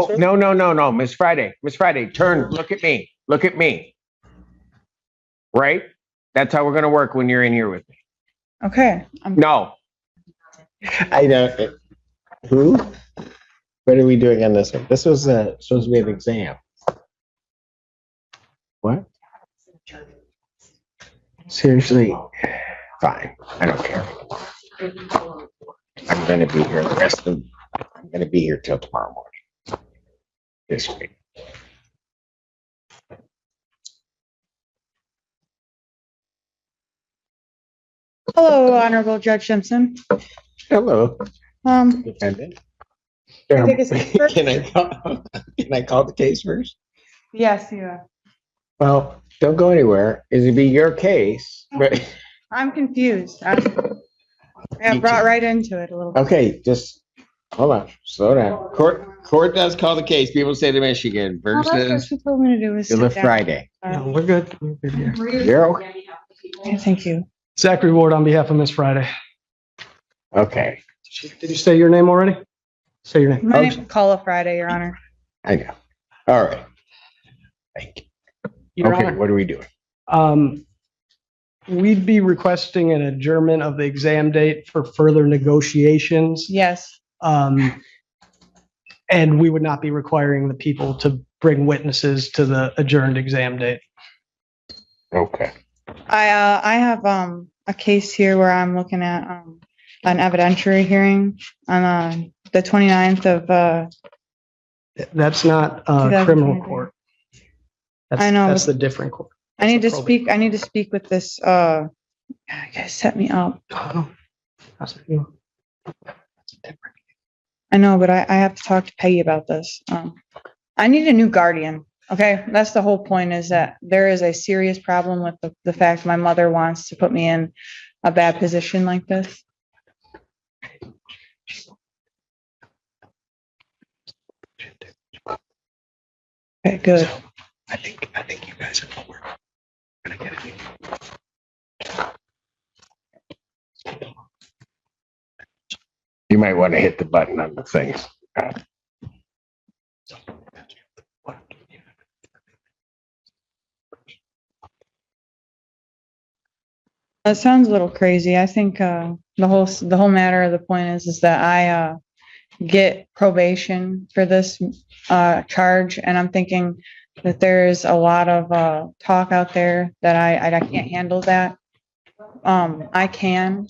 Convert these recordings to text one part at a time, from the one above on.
No. Miss Friday, turn, look at me. Right? That's how we're going to work when you're in here with me. Okay. No. I know. Who? What are we doing on this one? This was supposed to be an exam. What? Seriously? Fine. I don't care. I'm going to be here I'm going to be here till tomorrow morning. This week. Hello, Honorable Judge Simpson. Hello, defendant. Can I take a seat first? Can I call the case first? Yes, you are. Well, don't go anywhere. It'll be your case, but I'm confused. I got brought right into it a little bit. okay, just hold on, slow down. Court does call the case. People say to Michigan That's what versus she told me to do was the sit down. Friday. No, we're good. Yeah. You're okay. Okay, thank you. Zachary Ward on behalf of Miss Friday. Okay, Did you say your name already? Say your name. My name is Calla Friday, Your Honor. I know. All right. Thank you. Your Okay, Honor, what are we doing? we'd be requesting an adjournment of the exam date for further negotiations. Yes. And we would not be requiring the people to bring witnesses to the adjourned exam date. Okay. I have a case here where I'm looking at an evidentiary hearing on the 29th of That's not a criminal court. I know, That's but the different court. I need to That's a probate. speak. I need to speak with this. You guys set me up. Oh, that's different. I know, but I have to talk to Peggy about this. I need a new guardian. Okay, that's the whole point, is that there is a serious problem with the fact my mother wants to put me in a bad position like this. Okay, good. So, I think you guys are what we're gonna get it. You might want to hit the button on the things. That sounds a little crazy. I think the whole matter of the point is that I get probation for this charge, and I'm thinking that there's a lot of talk out there that I can't handle that. I can.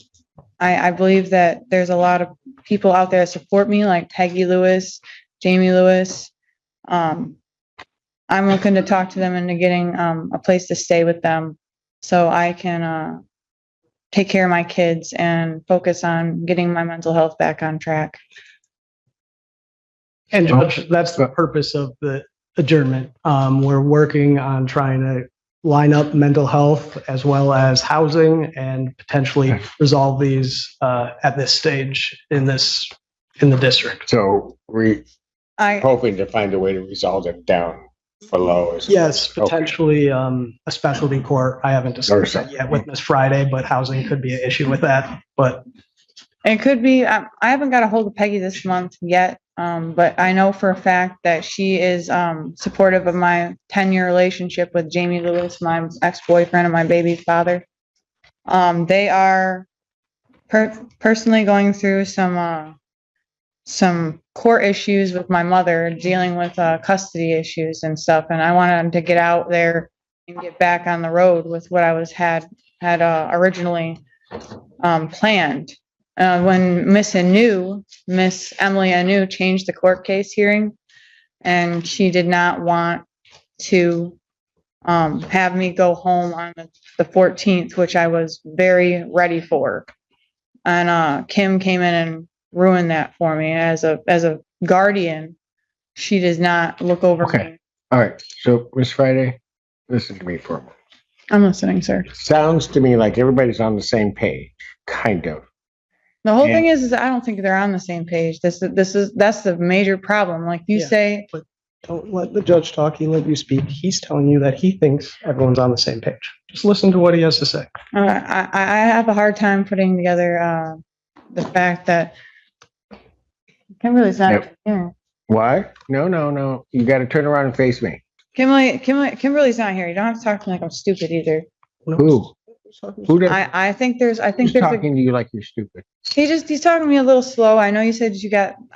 I believe that there's a lot of people out there that support me, like Peggy Lewis, Jamie Lewis. I'm looking to talk to them into getting a place to stay with them so I can take care of my kids and focus on getting my mental health back on track. And Judge, that's the purpose of the adjournment. We're working on trying to line up mental health as well as housing and potentially resolve these at this stage in the district. So we're hoping to find a way to resolve it down below. Yes, potentially a specialty court. I haven't discussed that yet with Miss Friday, but housing could be an issue with that. But it could be. I haven't got a hold of Peggy this month yet, but I know for a fact that she is supportive of my 10-year relationship with Jamie Lewis, my ex-boyfriend and my baby's father. They are personally going through some court issues with my mother, dealing with custody issues and stuff, and I wanted them to get out there and get back on the road with what I had originally planned. When Miss Emily Anu changed the court case hearing, and she did not want to have me go home on the 14th, which I was very ready for. And Kim came in and ruined that for me. As a guardian, she does not look over me. All right. So Miss Friday, listen to me for a moment. I'm listening, sir. Sounds to me like everybody's on the same page, kind of. The whole thing is I don't think they're on the same page. That's the major problem. Like you say, but don't let the judge talk. He let you speak. He's telling you that he thinks everyone's on the same page. Just listen to what he has to say. I have a hard time putting together the fact that I can't really say. What? No. You got to turn around and face me. Kimberly's not here. You don't have to talk to me like I'm stupid either. Who? Who does? I think there's Who's talking to you like you're stupid? he's talking to me a little slow. I know you said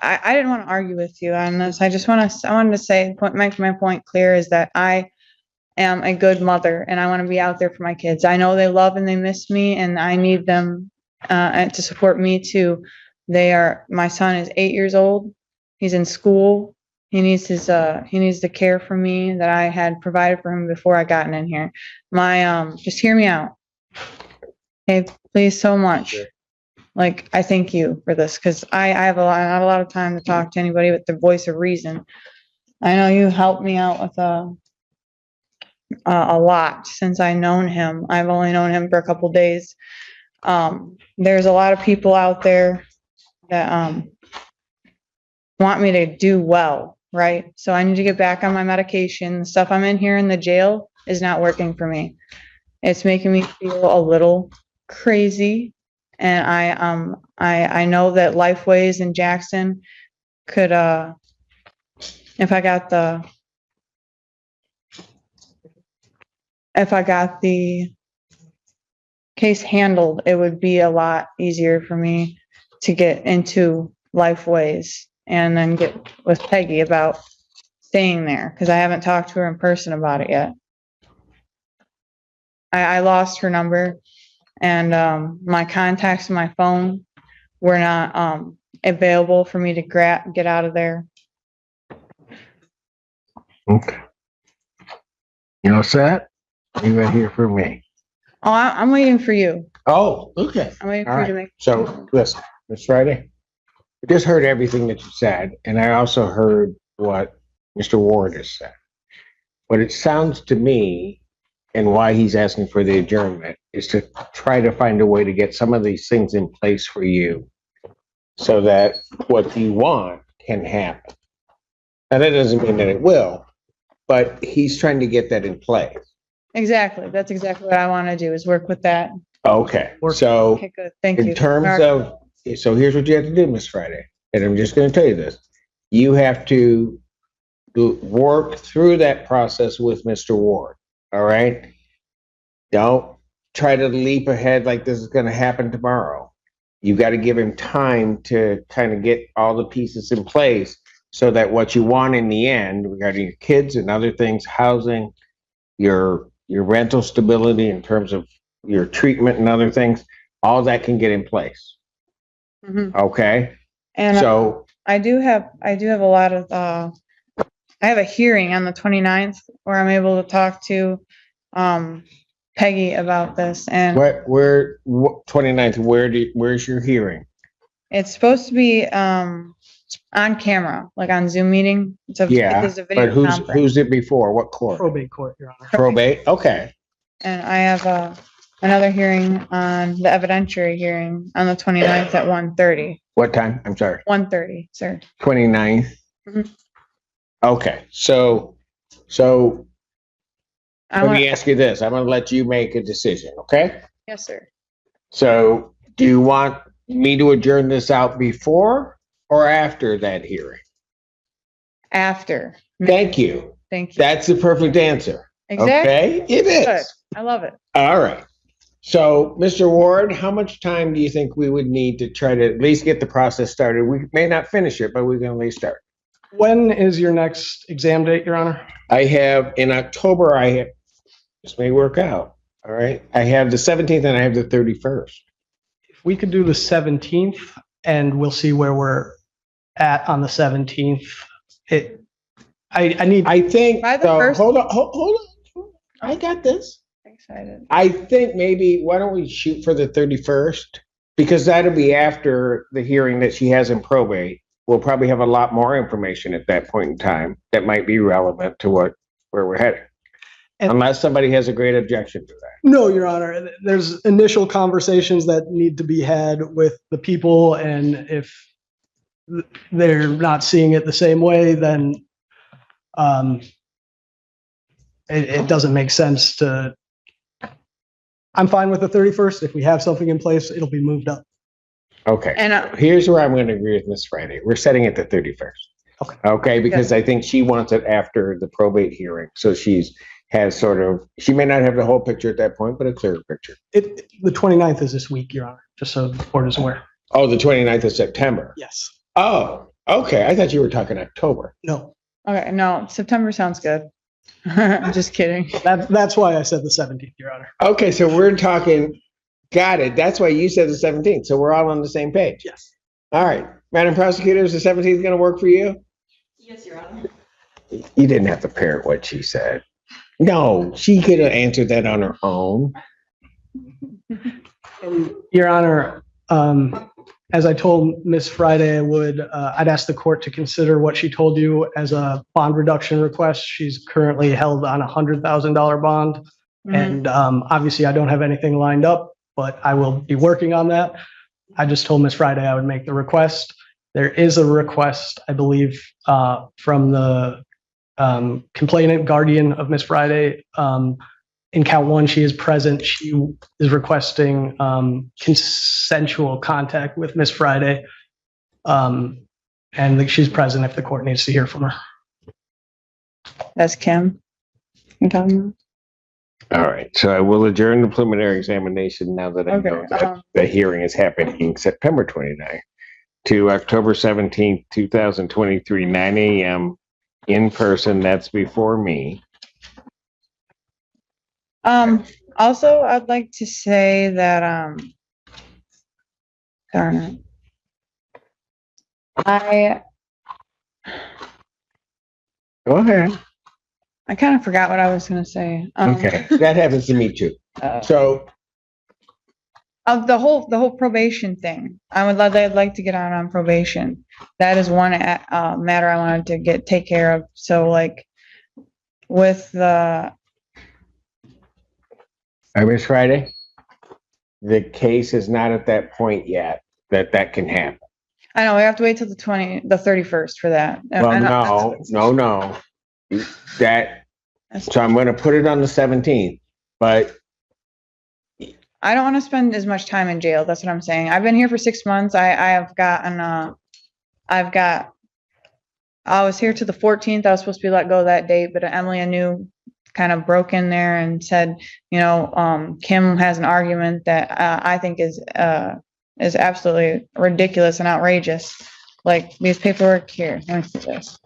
I didn't want to argue with you on this. I wanted to say, make my point clear is that I am a good mother and I want to be out there for my kids. I know they love and they miss me and I need them, and to support me too. My son is 8 years old. He's in school. He needs the care from me that I had provided for him before I gotten in here. Just hear me out. Okay, please so much. Like, I thank you for this because I have not a lot of time to talk to anybody with the voice of reason. I know you helped me out with a lot since I known him. I've only known him for a couple days. There's a lot of people out there that want me to do well, right? So I need to get back on my medication. The stuff I'm in here in the jail is not working for me. It's making me feel a little crazy. And I know that Lifeways in Jackson could, if I got the case handled, it would be a lot easier for me to get into Lifeways and then get with Peggy about staying there because I haven't talked to her in person about it yet. I lost her number and my contacts in my phone were not available for me to get out of there. Okay. You all set? You right here for me. Oh, I'm waiting for you. Oh, okay. I'm waiting All for you right. to make. So listen, Miss Friday, I just heard everything that you said, and I also heard what Mr. Ward has said. What it sounds to me, and why he's asking for the adjournment, is to try to find a way to get some of these things in place for you so that what you want can happen. Now, that doesn't mean that it will, but he's trying to get that in place. Exactly. That's exactly what I want to do is work with that. Okay, so Okay, good. Thank you. in terms of, so here's what you have to do, Miss Friday, and I'm just going to tell you this. You have to work through that process with Mr. Ward, all right? Don't try to leap ahead like this is going to happen tomorrow. You got to give him time to kind of get all the pieces in place so that what you want in the end regarding your kids and other things, housing, your rental stability in terms of your treatment and other things, all that can get in place. Mhm. Okay? And So, I do have a lot of, I have a hearing on the 29th where I'm able to talk to, Peggy about this and 29th, where's your hearing? it's supposed to be, on camera, like on Zoom meeting. Yeah, There's a but video who's conference. it before? What court? Probate court, Your Honor. Probate? Okay. And I have, another hearing on the evidentiary hearing on the 29th at 1:30. What time? I'm sorry. 1:30, sir. 29th? Mhm. Okay, so let me ask you this. I'm going to let you make a decision, okay? Yes, sir. So do you want me to adjourn this out before or after that hearing? After. Thank you. Thank you. That's the perfect answer. Exactly. Okay, it is. Good. I love it. All right. So, Mr. Ward, how much time do you think we would need to try to at least get the process started? We may not finish it, but we can at least start. When is your next exam date, Your Honor? I have in October, this may work out. All right. I have the 17th and I have the 31st. If we could do the 17th, and we'll see where we're at on the 17th. I think, By the so, first- hold on. I got this. Excited. I think maybe, why don't we shoot for the 31st? Because that'll be after the hearing that she has in probate. We'll probably have a lot more information at that point in time that might be relevant to where we're headed. And- Unless somebody has a great objection to that. No, Your Honor. There's initial conversations that need to be had with the people, and if they're not seeing it the same way, then it doesn't make sense to. I'm fine with the 31st. If we have something in place, it'll be moved up. Okay. And Here's where I'm going to agree with Ms. Friday. We're setting it the 31st. Okay, because I think she wants it after the probate hearing. So she may not have the whole picture at that point, but a clearer picture. The 29th is this week, Your Honor, just so the board is aware. Oh, the 29th of September. Yes. Oh, okay. I thought you were talking October. No, Okay, no, September sounds good. I'm just kidding. that's why I said the 17th, Your Honor. Okay, so we're talking, got it. That's why you said the 17th. So we're all on the same page. Yes. All right. Madam Prosecutor, is the 17th going to work for you? Yes, Your Honor. You didn't have to parrot what she said. No, she could have answered that on her own. Your Honor, as I told Ms. Friday, I'd ask the court to consider what she told you as a bond reduction request. She's currently held on a $100,000 bond. And obviously I don't have anything lined up, but I will be working on that. I just told Ms. Friday I would make the request. There is a request, I believe, from the complainant guardian of Ms. Friday. In count one, she is present. She is requesting consensual contact with Ms. Friday. And she's present if the court needs to hear from her. That's Kim. You talking about? All right. So I will adjourn the preliminary examination now that I know that the hearing is happening September 29th to October 17th, 2023, 9 a.m. in person. That's before me. Also, I'd like to say that, darn it. Go ahead. I kind of forgot what I was going to say. Okay. That happens to me too. So Of the whole probation thing, I'd like to get out on probation. That is one matter I wanted to take care of. So like with the Miss Friday, the case is not at that point yet that can happen. I know we have to wait till the 31st for that. Well, no. So I'm going to put it on the 17th, but I don't want to spend as much time in jail. That's what I'm saying. I've been here for 6 months. I was here to the 14th. I was supposed to be let go that date, but Emily Anu kind of broke in there and said, Kim has an argument that I think is absolutely ridiculous and outrageous. Like these paperwork here. Let me see this.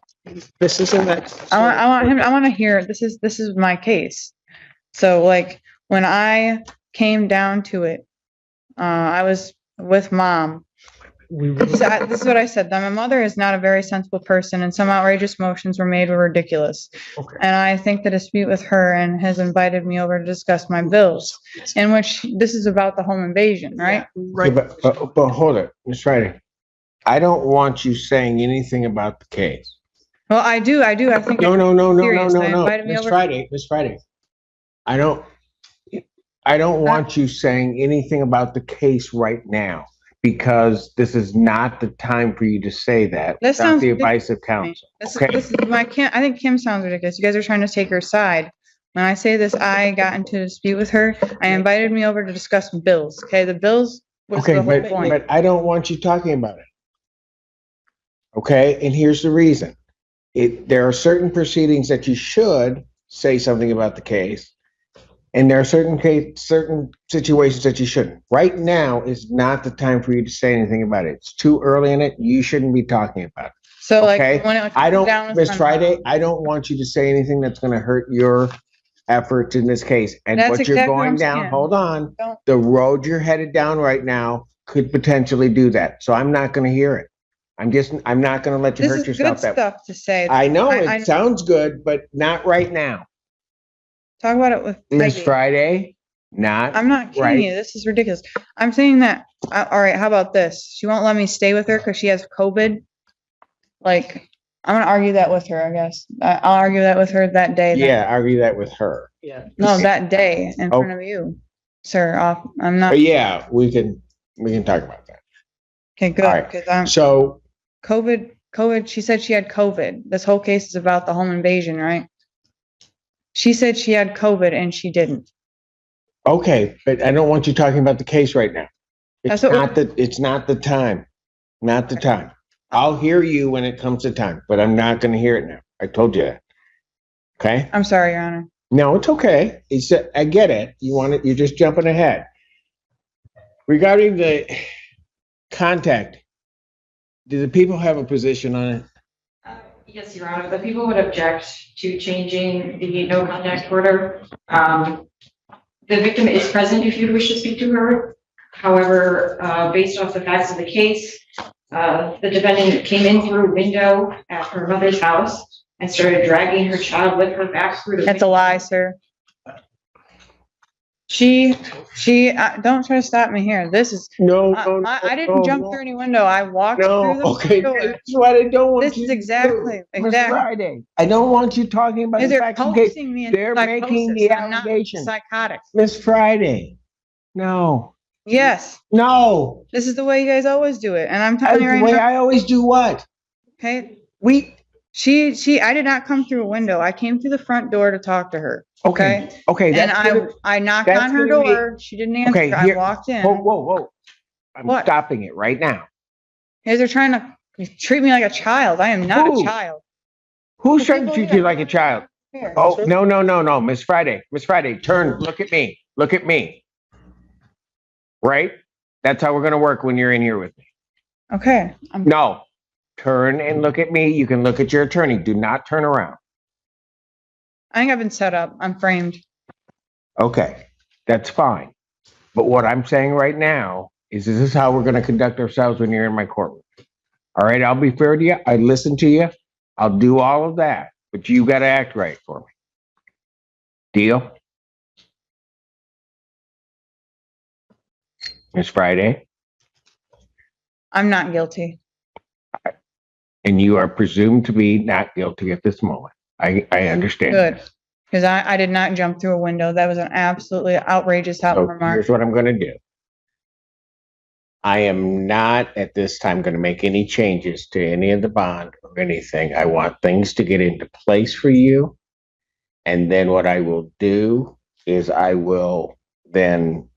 This isn't that. I want to hear, this is my case. So like when I came down to it, I was with Mom. This is what I said. That my mother is not a very sensible person and some outrageous motions were made were ridiculous. Okay. And I think the dispute with her and has invited me over to discuss my bills, in which this is about the home invasion, right? Right. Yeah, but hold it, Miss Friday. I don't want you saying anything about the case. Well, I do. I think No. serious. They invited me Miss over. Friday. I don't want you saying anything about the case right now because this is not the time for you to say that This without sounds the advice of counsel. Okay. This is I think Kim sounds ridiculous. You guys are trying to take her side. When I say this, I got into a dispute with her. I invited me over to discuss bills. Okay, the bills was Okay, the whole point. but I don't want you talking about it. Okay, and here's the reason. There are certain proceedings that you should say something about the case, and there are certain situations that you shouldn't. Right now is not the time for you to say anything about it. It's too early in it. You shouldn't be talking about it. So Okay? like when it comes down with Miss my Friday, mom, I don't want you to say anything that's going to hurt your efforts in this case. And That's what you're exactly what going I'm down, saying. hold on, Don't- the road you're headed down right now could potentially do that. So I'm not going to hear it. I'm not going to let you this hurt is yourself good stuff to say. I know I it sounds good, but not right now. Talk about it with Miss Peggy. Friday, not. I'm not kidding right. you. This is ridiculous. I'm saying that. All right. How about this? She won't let me stay with her because she has COVID. Like, I'm gonna argue that with her. I guess I'll argue that with her that day. Yeah, argue that with her. Yeah. No, that day in Oh. front of you, sir. I'm not. But yeah, we can talk about that. Okay, good. all right. Because I'm So COVID. She said she had COVID. This whole case is about the home invasion, right? She said she had COVID and she didn't. okay, but I don't want you talking about the case right now. That's It's what not the time. Not the time. I'll hear you when it comes to time, but I'm not going to hear it now. I told you that. Okay? I'm sorry, Your Honor. No, it's okay. I get it. You want it, you're just jumping ahead. Regarding the contact, do the people have a position on it? Yes, Your Honor, the people would object to changing the no contact order. The victim is present if you'd wish to speak to her. However, based off the facts of the case, the defendant came in through a window at her mother's house and started dragging her child with her back through the That's a window. lie, sir. Don't try to stop me here. This is, No, I didn't jump through any window. I walked through No, the okay, door. that's what I don't want This you is to exactly, do. Ms. exactly. Friday, I don't want you talking about the They're fact of the case. coaxing me into They're making psychosis. the I'm not allegation. psychotic. Miss Friday, no, Yes, no. this is the way you guys always do it. And I'm That's telling you the right way now, I always do what? okay? We, I did not come through a window. I came through the front door to talk to her. okay, And that's gonna- I knocked that's on her gonna be- door. She didn't answer. Okay, I here- walked in. whoa. I'm What? stopping it right now. You guys are trying to treat me like a child. I am not Who? a child. Who's The trying to people treat here- you like a child? Here. Oh, no, Miss Friday, turn, look at me, Right? That's how we're gonna work when you're in here with me. Okay. No, turn and look at me. You can look at your attorney. Do not turn around. I think I've been set up. I'm framed. Okay, that's fine. But what I'm saying right now is this is how we're going to conduct ourselves when you're in my courtroom. All right, I'll be fair to you. I listen to you. I'll do all of that, but you got to act right for me. Deal? Miss Friday, I'm not guilty. and you are presumed to be not guilty at this moment. I understand. Good. Because I did not jump through a window. That was an absolutely outrageous So remark. here's what I'm going to do. I am not at this time going to make any changes to any of the bond or anything. I want things to get into place for you. And then what I will do is I will then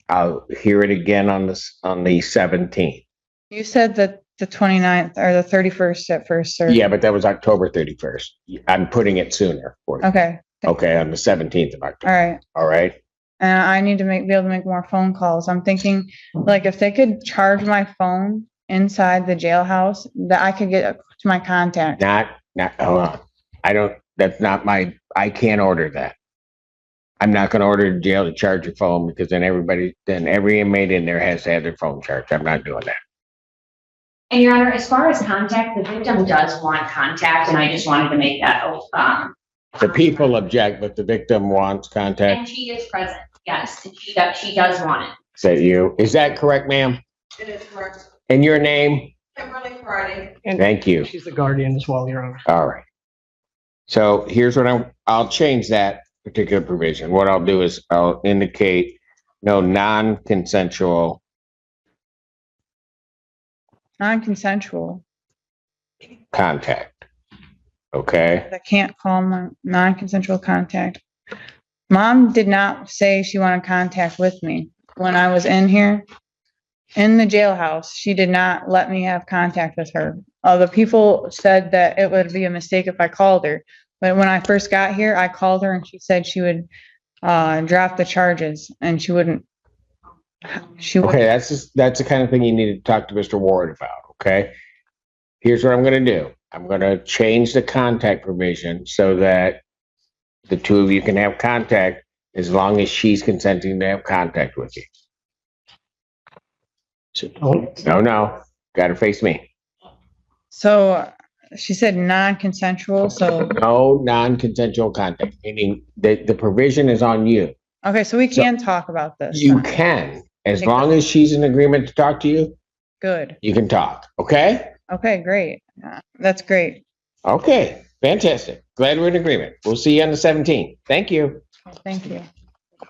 I'll hear it again on the 17th. You said that the 29th or the 31st at first, sir. Yeah, but that was October 31st. I'm putting it sooner for you. Okay. Okay, on the 17th of All October. right. All right. And I need to be able to make more phone calls. I'm thinking, like, if they could charge my phone inside the jailhouse, that I could get to my contact. Hold on. I can't order that. I'm not going to order the jail to charge your phone because then every inmate in there has to have their phone charged. I'm not doing that. And Your Honor, as far as contact, the victim does want contact, and I just wanted to make that, The people object, but the victim wants contact. and she is present, yes, and she does want it. Is that you? Is that correct, ma'am? It is correct. And your name? Kimberly Friday. And Thank you. she's the guardian as well, Your Honor. All right. So here's what I'll change that particular provision. What I'll do is I'll indicate no non-consensual Non-consensual. contact. Okay? I can't call my non-consensual contact. Mom did not say she wanted contact with me when I was in here. In the jailhouse, she did not let me have contact with her. The people said that it would be a mistake if I called her. But when I first got here, I called her and she said she would drop the charges and she wouldn't. Okay, that's the kind of thing you need to talk to Mr. Ward about, okay? Here's what I'm gonna do. I'm gonna change the contact provision so that the two of you can have contact as long as she's consenting to have contact with you. No, gotta face me. So she said non-consensual, so, No non-consensual contact, meaning the provision is on you. okay, so we can talk about this. You can, as long as she's in agreement to talk to you, Good. you can talk, okay? Okay, great. That's great. Okay, fantastic. Glad we're in agreement. We'll see you on the 17th. Thank you. Thank you.